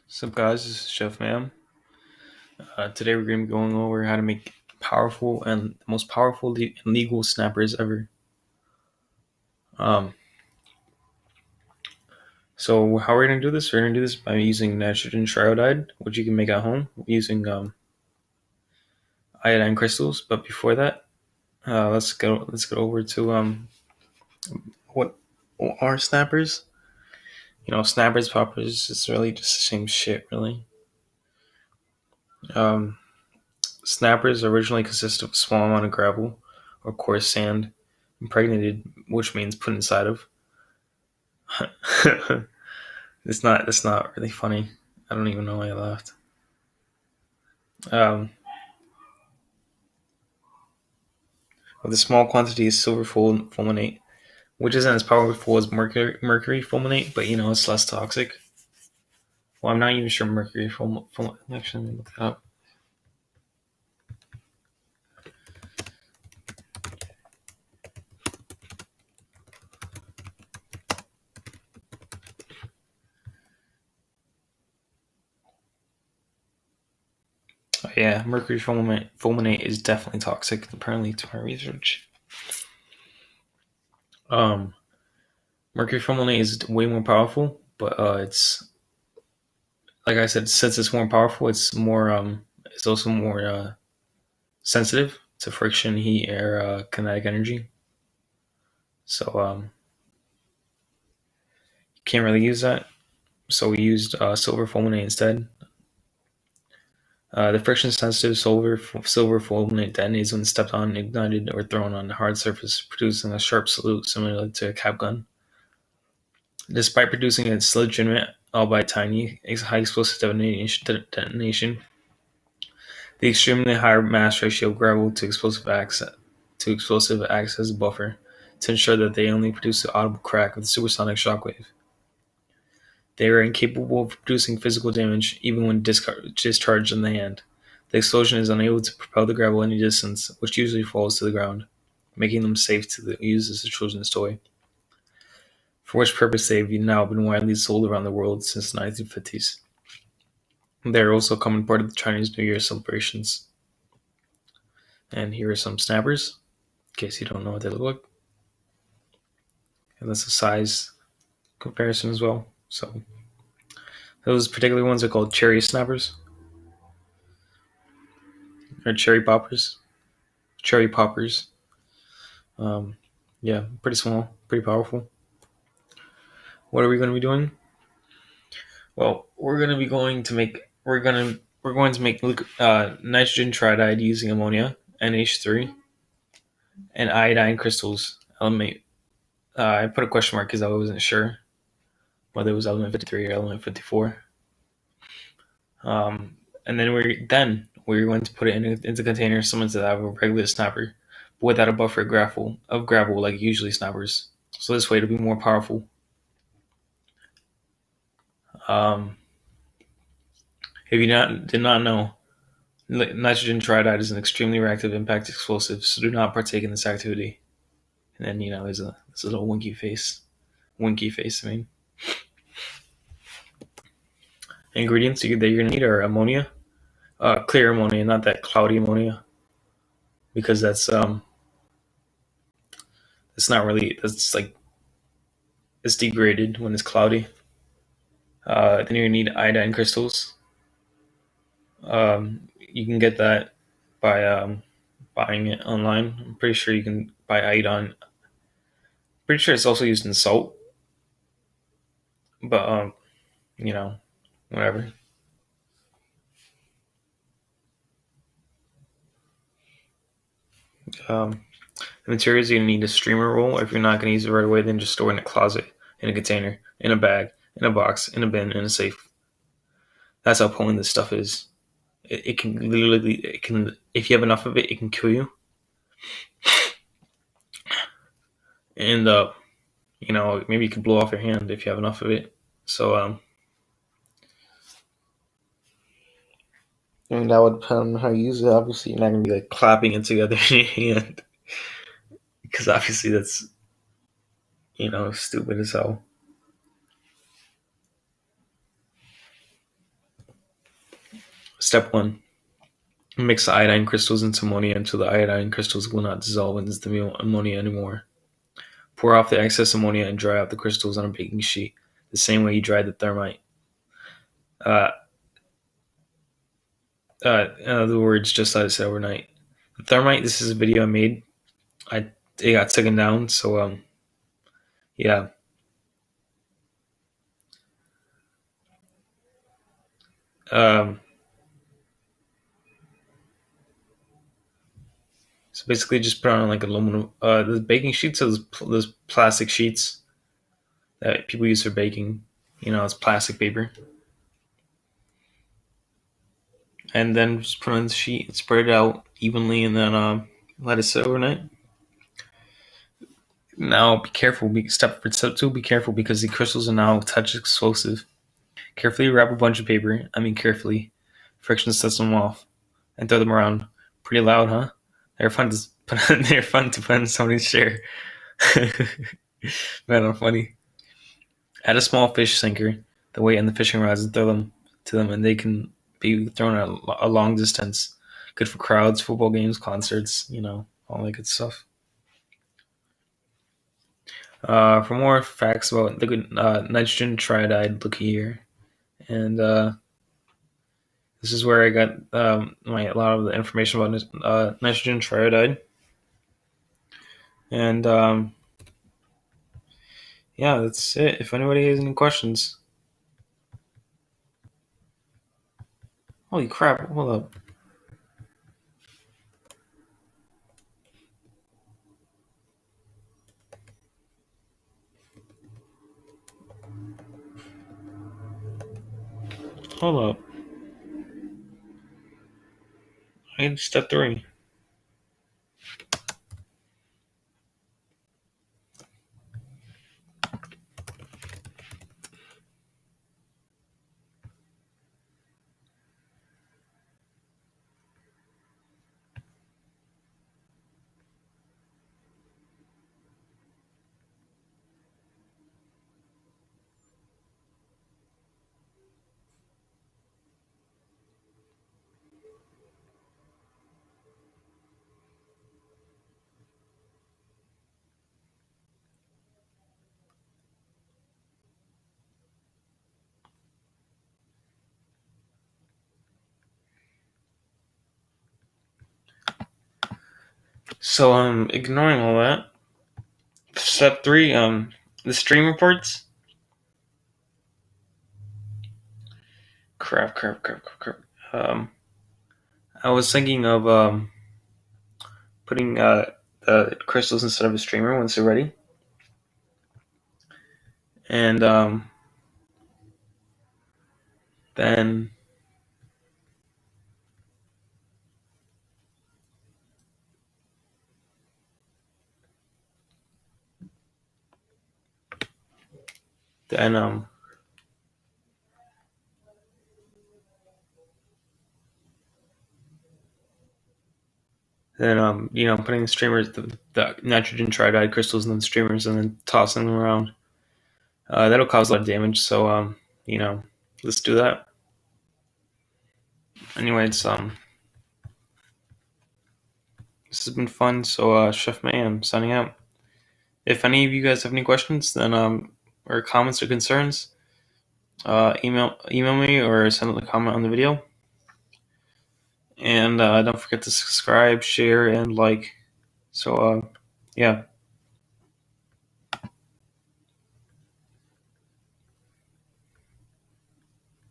Sup guys, this is Chef Ma'am. Today we're going to be going over how to make powerful and the most powerful legal snappers ever. Um, so how we're going to do this? We're going to do this by using nitrogen triodide, which you can make at home using iodine crystals. But before that, let's go over to what are snappers. Snappers, poppers. It's really just the same shit, really. Um, Snappers originally consisted of a small amount of gravel or coarse sand impregnated, which means put inside of. It's not really funny. I don't even know why I laughed. Um, with a small quantity of silver fulminate, which isn't as powerful as mercury fulminate, but it's less toxic. Well, I'm not even sure mercury fulminate. Actually, let me look that up. Oh, yeah, mercury fulminate is definitely toxic, apparently, to my research. Um, Mercury fulminate is way more powerful, but it's like I said, since it's more powerful, it's also more sensitive to friction, heat, air, kinetic energy. So you can't really use that. So we used silver fulminate instead. The friction-sensitive silver fulminate detonates when stepped on, ignited, or thrown on a hard surface, producing a sharp salute similar to a cap gun. Despite producing its legitimate, albeit tiny, high explosive detonation, the extremely high mass ratio of gravel to explosive acts as a buffer to ensure that they only produce the audible crack of the supersonic shockwave. They are incapable of producing physical damage even when discharged in the hand. The explosion is unable to propel the gravel any distance, which usually falls to the ground, making them safe to use as a children's toy, for which purpose they have now been widely sold around the world since the 1950s. They are also a common part of the Chinese New Year celebrations. And here are some snappers, in case you don't know what they look like. And that's a size comparison as well. So those particular ones are called cherry snappers or cherry poppers. Cherry poppers. Um, yeah, pretty small, pretty powerful. What are we going to be doing? Well, we're going to make nitrogen triodide using ammonia, NH3, and iodine crystals. Element. I put a question mark because I wasn't sure whether it was element 53 or element 54. And then we're going to put it into a container similar to that of a regular snapper, but without a buffer of gravel like usually snappers. So this way it'll be more powerful. Um, if you did not know, nitrogen triodide is an extremely reactive impact explosive, so do not partake in this activity. And then there's a little winky face. I mean, ingredients that you're going to need are ammonia, clear ammonia, not that cloudy ammonia, because it's not really that's like it's degraded when it's cloudy. Then you need iodine crystals. You can get that by buying it online. I'm pretty sure you can buy iodine. Pretty sure it's also used in salt, but you know, whatever. Um, the materials you need a streamer roll. Or if you're not going to use it right away, then just store it in a closet, in a container, in a bag, in a box, in a bin, in a safe. That's how potent this stuff is. It can literally, it can if you have enough of it, it can kill you. And maybe you could blow off your hand if you have enough of it. So I mean, that would depend on how you use it. Obviously, you're not gonna be like clapping it together in your hand because obviously that's stupid as hell. Step 1. Mix the iodine crystals into ammonia until the iodine crystals will not dissolve into the ammonia anymore. Pour off the excess ammonia and dry out the crystals on a baking sheet, the same way you dried the thermite. In other words, just let it sit overnight. The thermite, this is a video I made. It got taken down, so yeah. So basically, just put on like aluminum. The baking sheets are those plastic sheets that people use for baking. It's plastic paper. And then just put on the sheet and spread it out evenly, and then let it sit overnight. Now, be careful. Step 2: be careful because the crystals are now touch explosive. Carefully wrap a bunch of paper. I mean, carefully. Friction sets them off, and throw them around. Pretty loud, huh? They're fun to put in somebody's chair. Man, I'm funny. Add a small fish sinker, the weight and the fishing rods, and throw them to them, and they can be thrown at a long distance. Good for crowds, football games, concerts, all that good stuff. For more facts about liquid nitrogen triodide, look here. And this is where I got a lot of the information about nitrogen triodide. And yeah, that's it. If anybody has any questions. Holy crap, hold up. Hold up. I need step 3. So ignoring all that. Step 3, the stream reports. Crap. I was thinking of putting the crystals instead of a streamer once they're ready. And then putting the streamers, the nitrogen triodide crystals in the streamers, and then tossing them around. That'll cause a lot of damage. So let's do that. Anyway, this has been fun. So Chef May, I'm signing out. If any of you guys have any questions, then or comments or concerns, email me or send a comment on the video. And don't forget to subscribe, share, and like. So yeah.